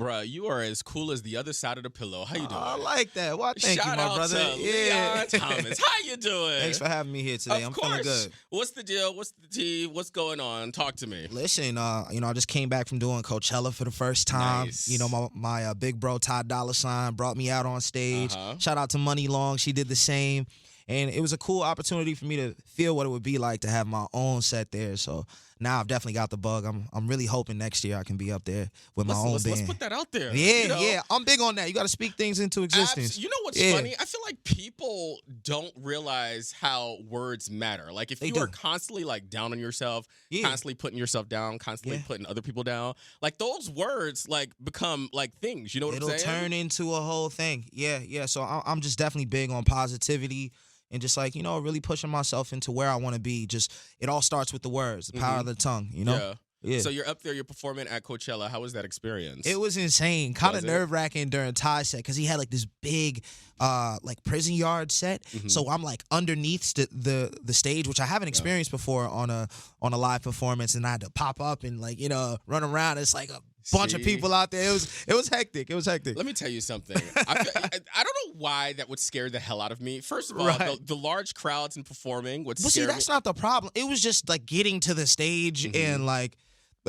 Bruh, you are as cool as the other side of the pillow. How you doing? I like that. Well, thank Shout you, my out brother. to Leon Thomas. How you doing? Thanks for having me here today. Of I'm course. feeling good. What's the deal? What's the tea? What's going on? Talk to me. Listen, I just came back from doing Coachella for the first time. Nice. You know, my big bro Ty Dolla $ign brought me out on stage. Shout out to Money Long. She did the same. And it was a cool opportunity for me to feel what it would be like to have my own set there. So now I've definitely got the bug. I'm really hoping next year I can be up there with my own band. Let's put that out there. Yeah, yeah. I'm big on that. You got to speak things into existence. You know what's funny? I feel like people don't realize how words matter. Like if you are constantly like down on yourself, constantly putting yourself down, constantly putting other people down, like those words like become like things. You know what I'm saying? It'll turn into a whole thing. Yeah, yeah. So I'm just definitely big on positivity. And just like, really pushing myself into where I want to be. Just, it all starts with the words, the power of the tongue, Yeah. So you're up there, you're performing at Coachella. How was that experience? It was insane. Kind of nerve-wracking during Ty's set because he had like this big like prison yard set. So I'm like underneath the stage, which I haven't experienced before on a live performance, and I had to pop up and like, run around. It's like a bunch of people out there. It was hectic. It was hectic. Let me tell you something. I don't know why that would scare the hell out of me. First of all, the large crowds and performing would scare me. That's not the problem. It was just like getting to the stage and like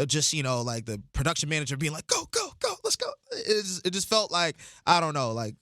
just, like the production manager being like, go, go, go, let's go. It just felt like, I don't know, like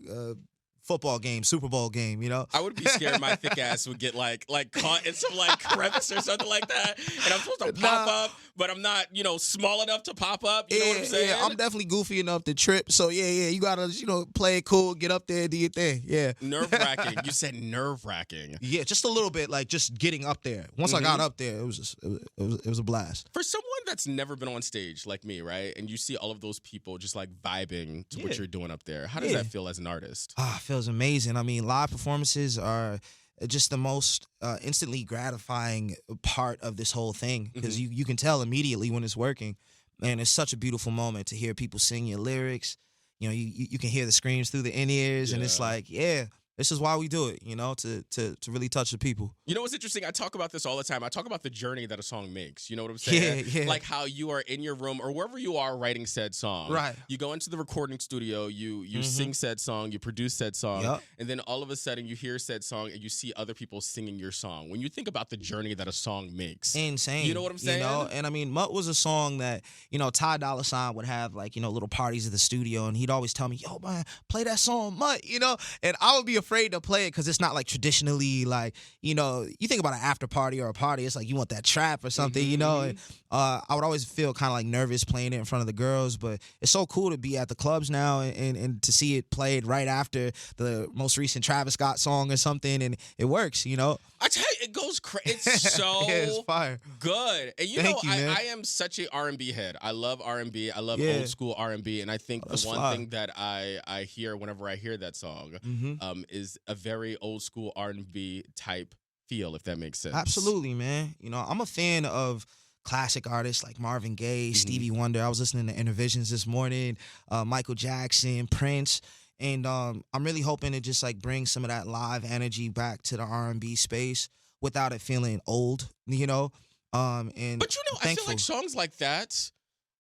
football game, Super Bowl game, I would be scared my thick ass would get like caught in some like crevice or something like that. And I'm supposed to pop up, but I'm not, small enough to pop up. You know what I'm saying? Yeah, I'm definitely goofy enough to trip. So yeah, you gotta, play it cool, get up there, do your thing. Yeah. Nerve-wracking. You said nerve-wracking. Yeah, just a little bit, like just getting up there. Once I got up there, it was a blast. For someone that's never been on stage like me, right? And you see all of those people just like vibing to what you're doing up there. How does that feel as an artist? It feels amazing. I mean, live performances are just the most instantly gratifying part of this whole thing because you can tell immediately when it's working, and it's such a beautiful moment to hear people sing your lyrics. You can hear the screams through the in-ears, and it's like, this is why we do it, to really touch the people. You know what's interesting? I talk about this all the time. I talk about the journey that a song makes. You know what I'm saying? Yeah. Like how you are in your room or wherever you are writing said song. Right. You go into the recording studio, you sing said song, you produce said song, and then all of a sudden you hear said song and you see other people singing your song. When you think about the journey that a song makes. Insane. You know what I'm saying? And I mean, Mutt was a song that, Ty Dolla $ign would have like, little parties at the studio, and he'd always tell me, yo, man, play that song, Mutt, and I would be afraid to play it because it's not like traditionally like, you think about an after party or a party, it's like you want that trap or something, and I would always feel kind of like nervous playing it in front of the girls, but it's so cool to be at the clubs now and to see it played right after the most recent Travis Scott song or something, and it works, I tell you, it goes crazy. It's so it's fire. Good. And Thank you, man. I am such a R&B head. I love R&B. I love old school R&B, and I think the one thing that I hear whenever I hear that song is a very old school R&B type feel, if that makes sense. Absolutely, man. I'm a fan of classic artists like Marvin Gaye, Stevie Wonder. I was listening to Intervisions this morning, Michael Jackson, Prince, and I'm really hoping to just like bring some of that live energy back to the R&B space without it feeling old, And But I feel like songs like that,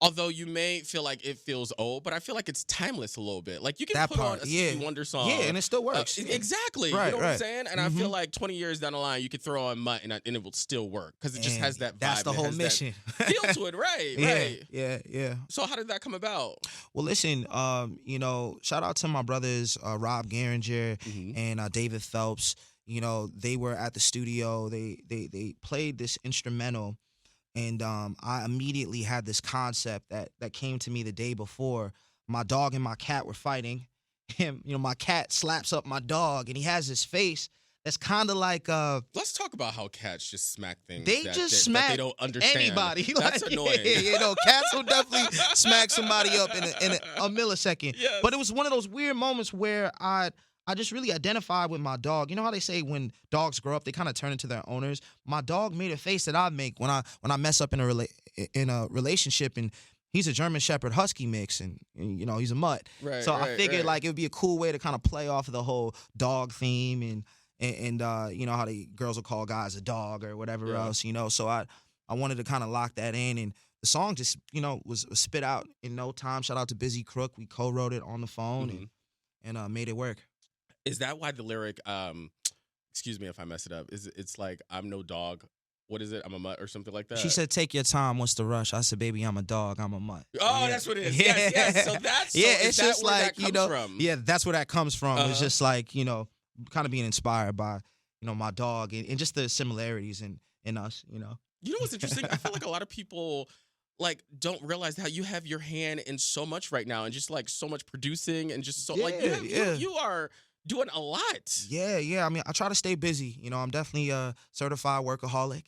although you may feel like it feels old, but I feel like it's timeless a little bit. Like you can put on a Stevie Wonder song. Yeah, and it still works. Exactly. Right, you know what I'm saying? And I feel like 20 years down the line, you could throw on Mutt and it will still work because it just has that vibe. That's the whole mission. Feel to it, right? Yeah. So how did that come about? Well, listen, shout out to my brothers, Rob Garinger and David Phelps. They were at the studio. They played this instrumental. And I immediately had this concept that came to me the day before. My dog and my cat were fighting. And, my cat slaps up my dog, and he has this face that's kind of like... Let's talk about how cats just smack things. They smack they don't understand. Anybody. That's annoying. Cats will definitely smack somebody up in a millisecond. Yes. But it was one of those weird moments where I just really identified with my dog. You know how they say when dogs grow up, they kind of turn into their owners? My dog made a face that I make when I mess up in a relationship, and he's a German Shepherd Husky mix, and he's a mutt. Right, so I figured like it would be a cool way to kind of play off of the whole dog theme, and how the girls will call guys a dog or whatever else, So I wanted to kind of lock that in, and the song just, was spit out in no time. Shout out to Busy Crook. We co-wrote it on the phone and made it work. Is that why the lyric, excuse me if I mess it up, it's like, I'm no dog. What is it? I'm a mutt or something like that? She said, take your time. What's the rush? I said, baby, I'm a dog. I'm a mutt. Oh, that's what it is. Yes. So that's it's that just where like, that comes from? Yeah, that's where that comes from. It's just like, kind of being inspired by, my dog and just the similarities in us, You know what's interesting? I feel like a lot of people like don't realize how you have your hand in so much right now and just like so much producing and just so you are doing a lot. Yeah. I mean, I try to stay busy. I'm definitely a certified workaholic.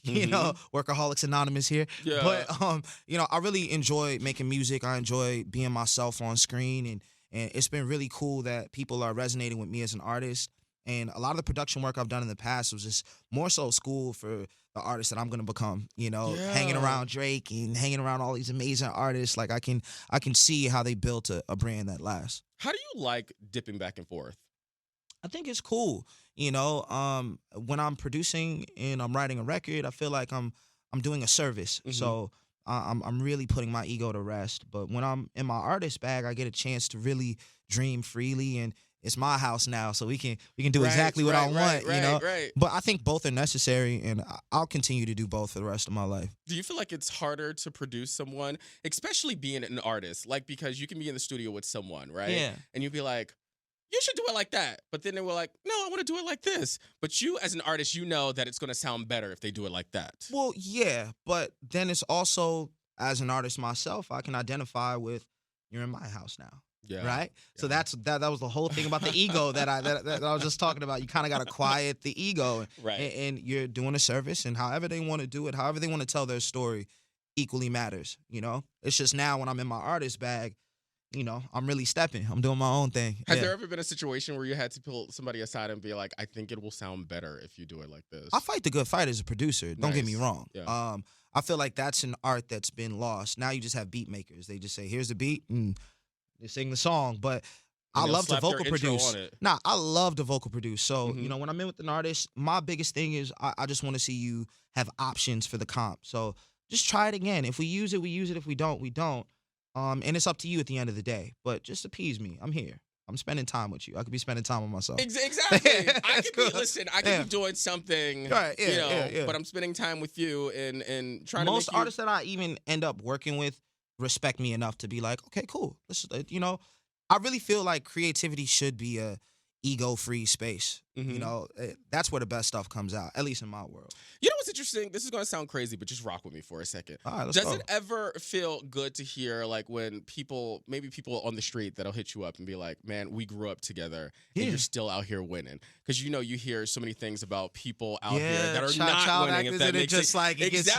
Workaholics Anonymous here. Yeah. But I really enjoy making music. I enjoy being myself on screen, and it's been really cool that people are resonating with me as an artist. And a lot of the production work I've done in the past was just more so school for the artist that I'm gonna become. Hanging around Drake and hanging around all these amazing artists. Like I can see how they built a brand that lasts. How do you like dipping back and forth? I think it's cool. When I'm producing and I'm writing a record, I feel like I'm doing a service. So I'm really putting my ego to rest. But when I'm in my artist bag, I get a chance to really dream freely, and it's my house now, so we can do exactly what I want. Right. But I think both are necessary, and I'll continue to do both for the rest of my life. Do you feel like it's harder to produce someone, especially being an artist, like because you can be in the studio with someone, right? Yeah. And you'd be like, you should do it like that. But then they were like, no, I want to do it like this. But you, as an artist, you know that it's going to sound better if they do it like that. Well, yeah, but then it's also, as an artist myself, I can identify with, you're in my house now. Yeah. Right. So that was the whole thing about the ego that I was just talking about. You kind of got to quiet the ego, right? And you're doing a service, and however they want to do it, however they want to tell their story, equally matters. It's just now when I'm in my artist bag, I'm really stepping. I'm doing my own thing. Has there ever been a situation where you had to pull somebody aside and be like, I think it will sound better if you do it like this? I fight the good fight as a producer. Don't get me wrong. Yeah. I feel like that's an art that's been lost. Now you just have beat makers. They just say, here's the beat, and they sing the song. But I love to vocal produce. I love to vocal produce. So, when I'm in with an artist, my biggest thing is I just want to see you have options for the comp. So just try it again. If we use it, we use it. If we don't, we don't. And it's up to you at the end of the day. But just appease me. I'm here. I'm spending time with you. I could be spending time with myself. Exactly. I could be doing something, right, but I'm spending time with you and trying Most to make artists that I even end up working with respect me enough to be like, okay, cool. Let's, I really feel like creativity should be a ego-free space. That's where the best stuff comes out, at least in my world. You know what's interesting? This is going to sound crazy, but just rock with me for a second. All right, Does it ever feel good to hear, like, when people on the street that'll hit you up and be like, man, we grew up together and you're still out here winning? Because, you hear so many things about people out here that are not winning. If that makes just like, it gets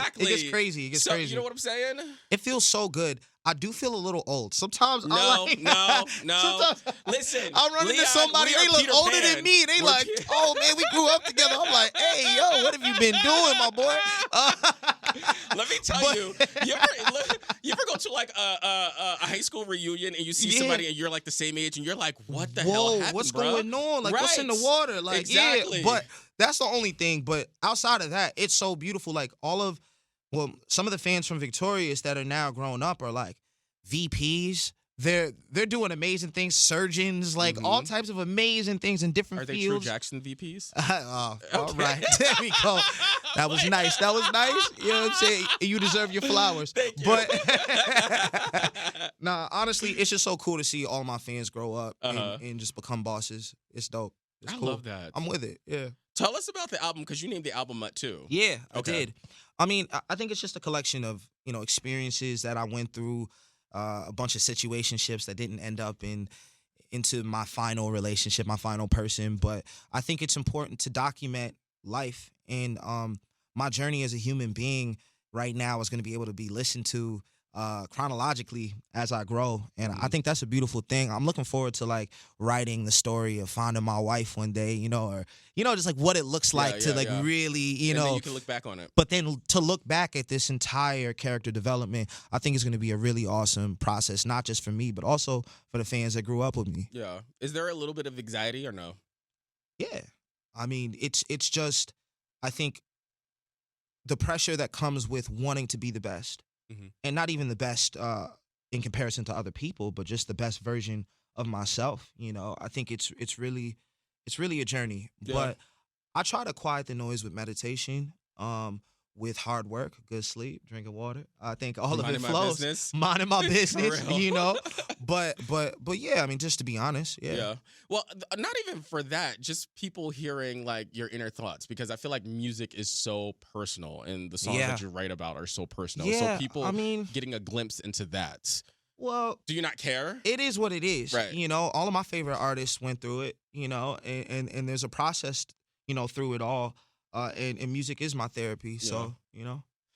crazy. It gets crazy. You know what I'm saying? It feels so good. I do feel a little old. Sometimes No. Sometimes Listen, I'm running into somebody, they look older than me. They like, oh man, we grew up together. I'm like, hey, yo, what have you been doing, my boy? Let me tell you, you ever go to like a high school reunion and you see somebody and you're like the same age and you're like, what the hell happened, what's bro? going on? Like, what's in the water? Like, exactly. But that's the only thing. But outside of that, it's so beautiful. Like some of the fans from Victorious that are now grown up are like VPs. They're doing amazing things, surgeons, like all types of amazing things in different fields. Are they True Jackson VPs? All right. There we go. That was nice. You know what I'm saying? You deserve your flowers. Thank you. But nah, honestly, it's just so cool to see all my fans grow up and just become bosses. It's dope. It's cool. Love that. I'm with it. Yeah. Tell us about the album, because you named the album Mutt too. Yeah, I did. I mean, I think it's just a collection of, experiences that I went through, a bunch of situationships that didn't end up into my final relationship, my final person. But I think it's important to document life, and my journey as a human being right now is going to be able to be listened to chronologically as I grow. And I think that's a beautiful thing. I'm looking forward to like writing the story of finding my wife one day, or just like what it looks like to really, and then you can look back on it. But then to look back at this entire character development, I think it's going to be a really awesome process, not just for me, but also for the fans that grew up with me. Yeah. Is there a little bit of anxiety or no? Yeah. I mean, it's just, I think the pressure that comes with wanting to be the best. and not even the best in comparison to other people, but just the best version of myself. I think it's really a journey. Yeah. But I try to quiet the noise with meditation, with hard work, good sleep, drinking water. I think all of it flows. Minding my business, But yeah, I mean, just to be honest, yeah. Yeah. Well, not even for that, just people hearing like your inner thoughts, because I feel like music is so personal and the songs that you write about are so personal. Yeah, so people getting a glimpse into that. Well, do you not care? It is what it is. Right. All of my favorite artists went through it, and there's a process, through it all. And music is my therapy. So, it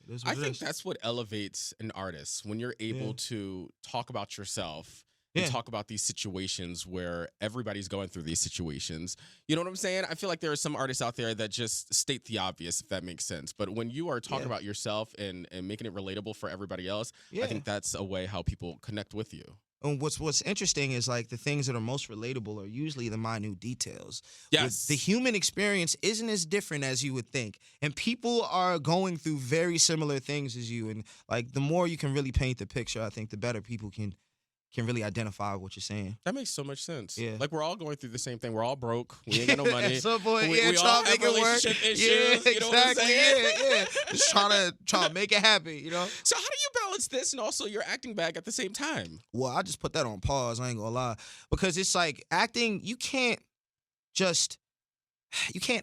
is what I think that's what elevates an artist, when you're able to talk about yourself and talk about these situations where everybody's going through these situations. You know what I'm saying? I feel like there are some artists out there that just state the obvious, if that makes sense. But when you are talking about yourself and making it relatable for everybody else, I think that's a way how people connect with you. And what's interesting is like the things that are most relatable are usually the minute details. Yes. The human experience isn't as different as you would think. And people are going through very similar things as you. And like the more you can really paint the picture, I think the better people can really identify what you're saying. That makes so much sense. Yeah. Like we're all going through the same thing. We're all broke. We ain't got no money. At some point, we all have relationship issues. Yeah, you know what I'm saying? Yeah. Just trying to make it happen, So how do you balance this and also your acting bag at the same time? Well, I just put that on pause, I ain't gonna lie. Because it's like acting, you can't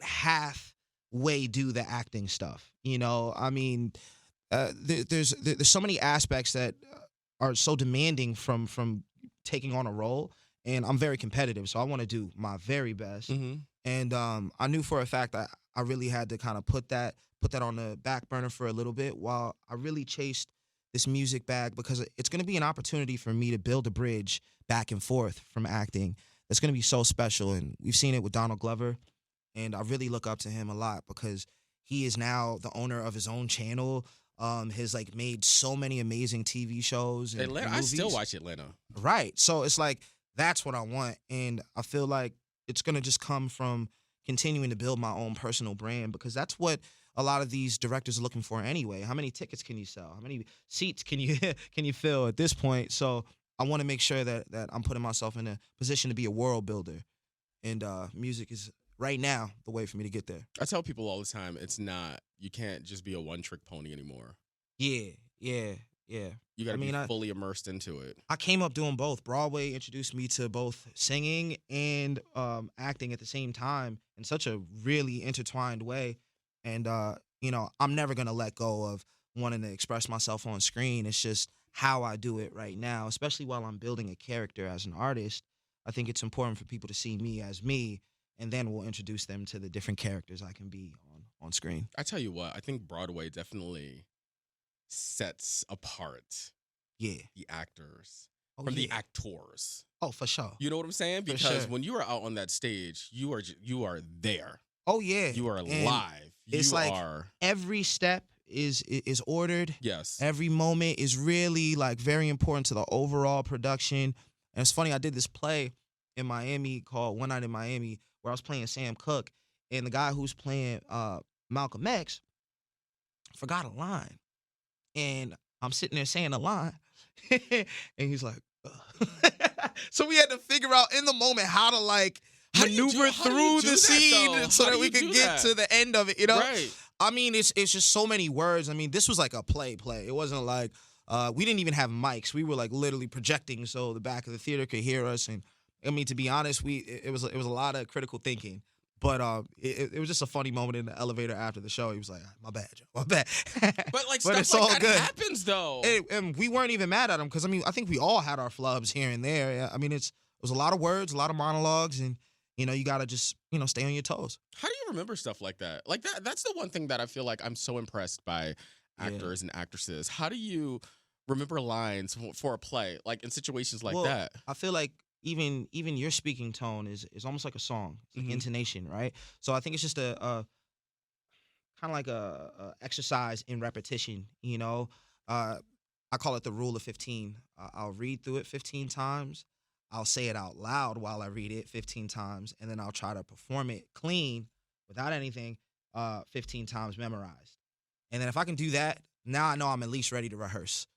halfway do the acting stuff. I mean, there's so many aspects that are so demanding from taking on a role, and I'm very competitive, so I want to do my very best. And I knew for a fact that I really had to kind of put that on the back burner for a little bit while I really chased this music bag, because it's going to be an opportunity for me to build a bridge back and forth from acting that's going to be so special. And we've seen it with Donald Glover, and I really look up to him a lot because he is now the owner of his own channel. Has like made so many amazing TV shows and Atlanta. movies. I still watch Atlanta. Right. So it's like, that's what I want. And I feel like it's going to just come from continuing to build my own personal brand, because that's what a lot of these directors are looking for anyway. How many tickets can you sell? How many seats can you fill at this point? So I want to make sure that I'm putting myself in a position to be a world builder. And music is right now the way for me to get there. I tell people all the time, you can't just be a one-trick pony anymore. Yeah. You got to be fully immersed into it. I came up doing both. Broadway introduced me to both singing and acting at the same time in such a really intertwined way. And, I'm never going to let go of wanting to express myself on screen. It's just how I do it right now, especially while I'm building a character as an artist. I think it's important for people to see me as me, and then we'll introduce them to the different characters I can be on screen. I tell you what, I think Broadway definitely sets apart the actors from the actors. Oh, for sure. You know what I'm saying? Because when you are out on that stage, you are there. Oh yeah. You are live. It's every step is ordered. Yes. Every moment is really like very important to the overall production. And it's funny, I did this play in Miami called One Night in Miami, where I was playing Sam Cooke, and the guy who's playing Malcolm X forgot a line. And I'm sitting there saying the line, and he's like, so we had to figure out in the moment how to maneuver through the scene so that we could get to the end of it, Right. I mean, it's just so many words. I mean, this was like a play. It wasn't like, we didn't even have mics. We were like literally projecting so the back of the theater could hear us. And I mean, to be honest, it was a lot of critical thinking. But it was just a funny moment in the elevator after the show. He was like, my bad, Joe, my bad. But stuff like that happens, though. And we weren't even mad at him because, I mean, I think we all had our flubs here and there. I mean, it was a lot of words, a lot of monologues, and, you got to just, stay on your toes. How do you remember stuff like that? That's the one thing that I feel like I'm so impressed by actors and actresses. How do you remember lines for a play, like in situations like that? I feel like even your speaking tone is almost like a song. It's like intonation, right? So I think it's just a kind of like a exercise in repetition. I call it the rule of 15. I'll read through it 15 times. I'll say it out loud while I read it 15 times, and then I'll try to perform it clean without anything 15 times memorized. And then if I can do that now I know I'm at least ready to rehearse.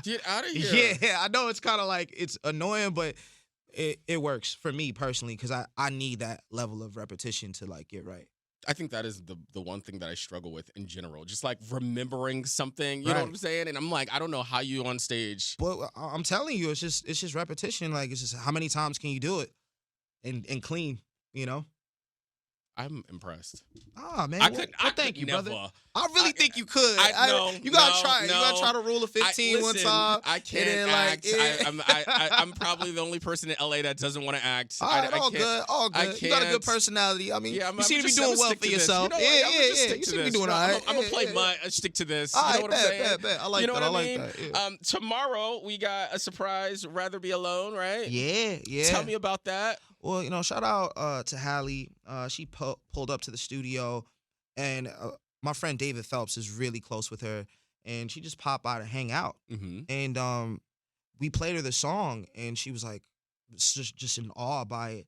Get out of here. Yeah, I know it's kind of like it's annoying, but it works for me personally because I need that level of repetition to like get right. I think that is the one thing that I struggle with in general. Just like remembering something, you know Right. what I'm saying? And I'm like, I don't know how you on stage. But I'm telling you, it's just repetition. Like it's just how many times can you do it and clean, you know? I'm impressed. Ah, man. Thank you, never. brother. I really think you could. No, you gotta try it. no. You gotta try to rule of 15 one time. I can't and then, act. Like, I'm probably the only person in LA that doesn't want to act. All right, all good. You got a good personality. I mean, you seem to be doing well for yourself. Yeah. You seem to be doing all right. I'm gonna play Mutt. Stick to this. All you know right, what I'm saying? bet. I like you know that. what I I mean? like that. Yeah. Tomorrow we got a surprise. Rather Be Alone, right? Yeah. Tell me about that. Well, shout out to Hallie. She pulled up to the studio, and my friend David Phelps is really close with her, and she just popped by to hang out. Mm-hmm. And we played her the song, and she was like, just in awe by it.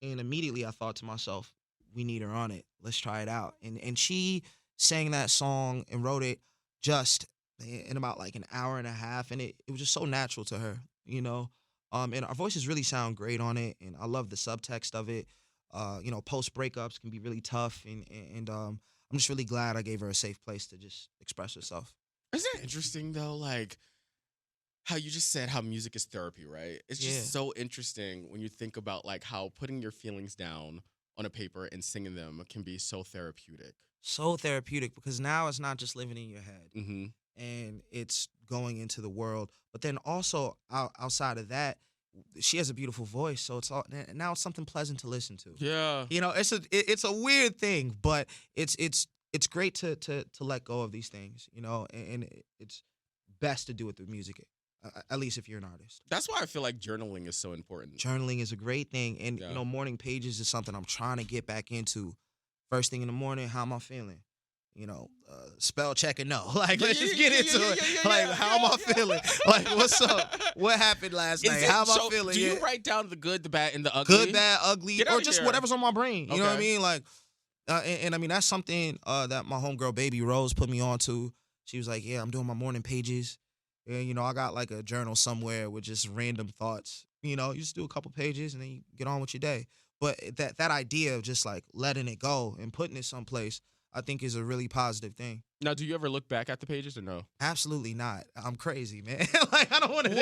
And immediately I thought to myself, we need her on it. Let's try it out. And she sang that song and wrote it just in about like an hour and a half, and it was just so natural to her, And our voices really sound great on it, and I love the subtext of it. Post breakups can be really tough, and I'm just really glad I gave her a safe place to just express herself. Isn't that interesting though? Like how you just said how music is therapy, right? It's just so interesting when you think about like how putting your feelings down on a paper and singing them can be so therapeutic. So therapeutic because now it's not just living in your head, Mm-hmm. and it's going into the world. But then also outside of that, she has a beautiful voice, so now it's something pleasant to listen to. Yeah. It's a weird thing, but it's great to let go of these things, and it's best to do it through music, at least if you're an artist. That's why I feel like journaling is so important. Journaling is a great thing, and morning pages is something I'm trying to get back into. First thing in the morning, how am I feeling? Spell check and no. Like, let's just get into it. How am I feeling? Like, what's up? What happened last night? How am I feeling? Do you write down the good, the bad, and the ugly? Good, bad, ugly, or just whatever's on my brain. You know what I mean? Like, and I mean, that's something that my homegirl, Baby Rose, put me on to. She was like, yeah, I'm doing my morning pages. And, I got like a journal somewhere with just random thoughts. You just do a couple pages and then you get on with your day. But that idea of just like letting it go and putting it someplace, I think is a really positive thing. Now, do you ever look back at the pages or no? Absolutely not. I'm crazy, man. Like, I don't want to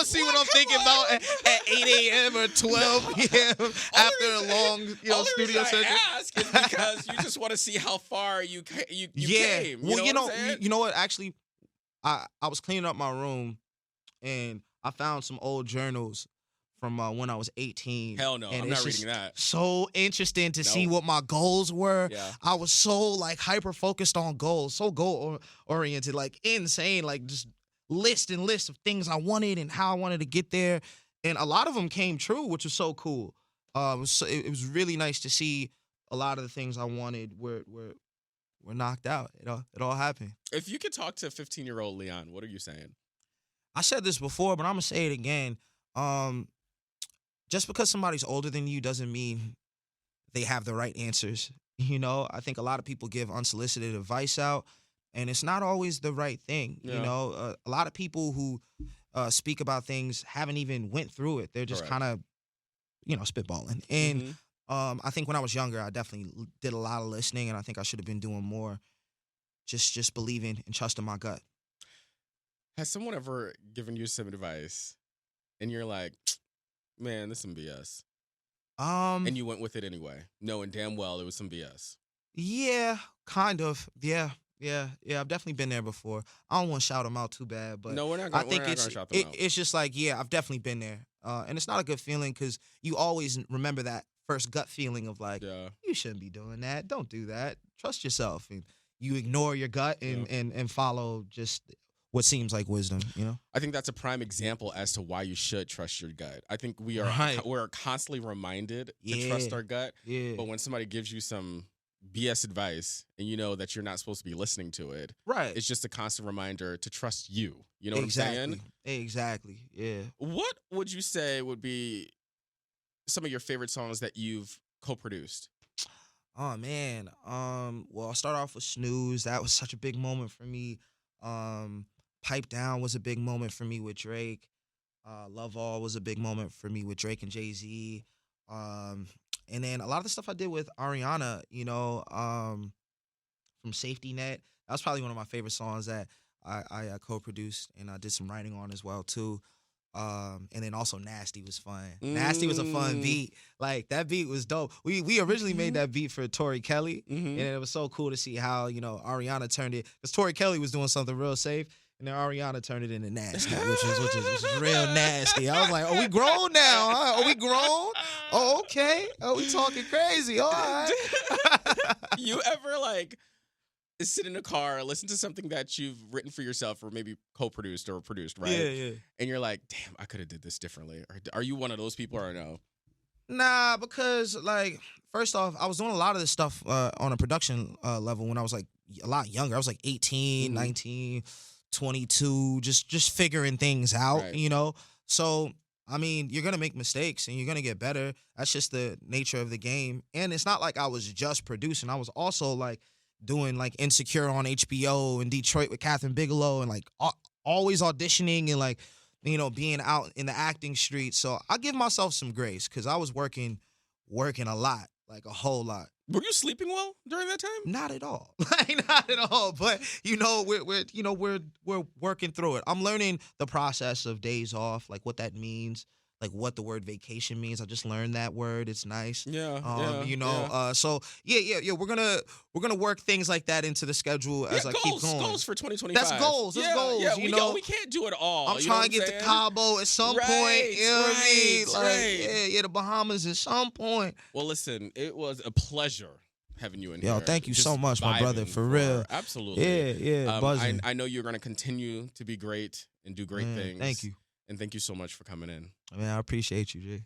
see what I'm thinking about at 8 a.m. or 12 p.m. after a long studio session. I ask is because you just want to see how far you came. Well, you know what? Actually, I was cleaning up my room, and I found some old journals from when I was 18. Hell no, I'm not reading that. So interesting to see what my goals were. Yeah. I was so like hyper focused on goals, so goal oriented, like insane, like just list of things I wanted and how I wanted to get there. And a lot of them came true, which was so cool. It was really nice to see a lot of the things I wanted were knocked out. It all happened. If you could talk to 15-year-old Leon, what are you saying? I said this before, but I'm gonna say it again. Just because somebody's older than you doesn't mean they have the right answers. I think a lot of people give unsolicited advice out, and it's not always the right thing. Yeah. A lot of people who speak about things haven't even went through it. They're just kind of, spitballing. And I think when I was younger, I definitely did a lot of listening, and I think I should have been doing more. Just believing and trusting my gut. Has someone ever given you some advice, and you're like, man, this is some BS. And you went with it anyway, knowing damn well it was some BS. Yeah, kind of. Yeah. I've definitely been there before. I don't want to shout them out too bad, but no, we're not going to shout them out. It's just like, yeah, I've definitely been there. And it's not a good feeling because you always remember that first gut feeling of like, you shouldn't be doing that. Don't do that. Trust yourself. And you ignore your gut and follow just what seems like wisdom, I think that's a prime example as to why you should trust your gut. I think we're constantly reminded to trust our gut. Yeah. But when somebody gives you some BS advice and you know that you're not supposed to be listening to it, right? It's just a constant reminder to trust you. You know what I'm saying? Exactly. Yeah. What would you say would be some of your favorite songs that you've co-produced? Oh man. Well, I'll start off with Snooze. That was such a big moment for me. Pipe Down was a big moment for me with Drake. Love All was a big moment for me with Drake and Jay-Z. Um, and then a lot of the stuff I did with Ariana, from Safety Net. That was probably one of my favorite songs that I co-produced and I did some writing on as well too. And then also Nasty was fun. Nasty was a fun beat. Like that beat was dope. We originally made that beat for Tori Kelly, and it was so cool to see how Ariana turned it, because Tori Kelly was doing something real safe, and then Ariana turned it into Nasty, which is real nasty. I was like, are we grown now? Huh? Are we grown? Oh, okay. Oh, we talking crazy. All right. You ever like sit in a car, listen to something that you've written for yourself or maybe co-produced or produced, right? Yeah. And you're like, damn, I could have did this differently. Or are you one of those people or no? Nah, because like first off, I was doing a lot of this stuff on a production level when I was like a lot younger. I was like 18, 19, 22, just figuring things out, right. So I mean, you're gonna make mistakes and you're gonna get better. That's just the nature of the game. And it's not like I was just producing. I was also like doing like Insecure on HBO and Detroit with Catherine Bigelow, and like always auditioning and like being out in the acting street. So I give myself some grace because I was working a lot, like a whole lot. Were you sleeping well during that time? Not at all, like not at all. But we're working through it. I'm learning the process of days off, like what that means, like what the word vacation means. I just learned that word. It's nice. Yeah. So we're gonna work things like that into the schedule as I keep going. Goals for 2025. That's goals. That's goals. Yeah, we can't do it all. I'm trying to get to Cabo at some point. You know what I mean? Like, the Bahamas at some point. Well, listen, it was a pleasure having you in here. Yo, thank you so much, my brother, for real. Absolutely. Yeah, buzzing. I know you're going to continue to be great and do great things. Thank you. And thank you so much for coming in. Man, I appreciate you, Jay.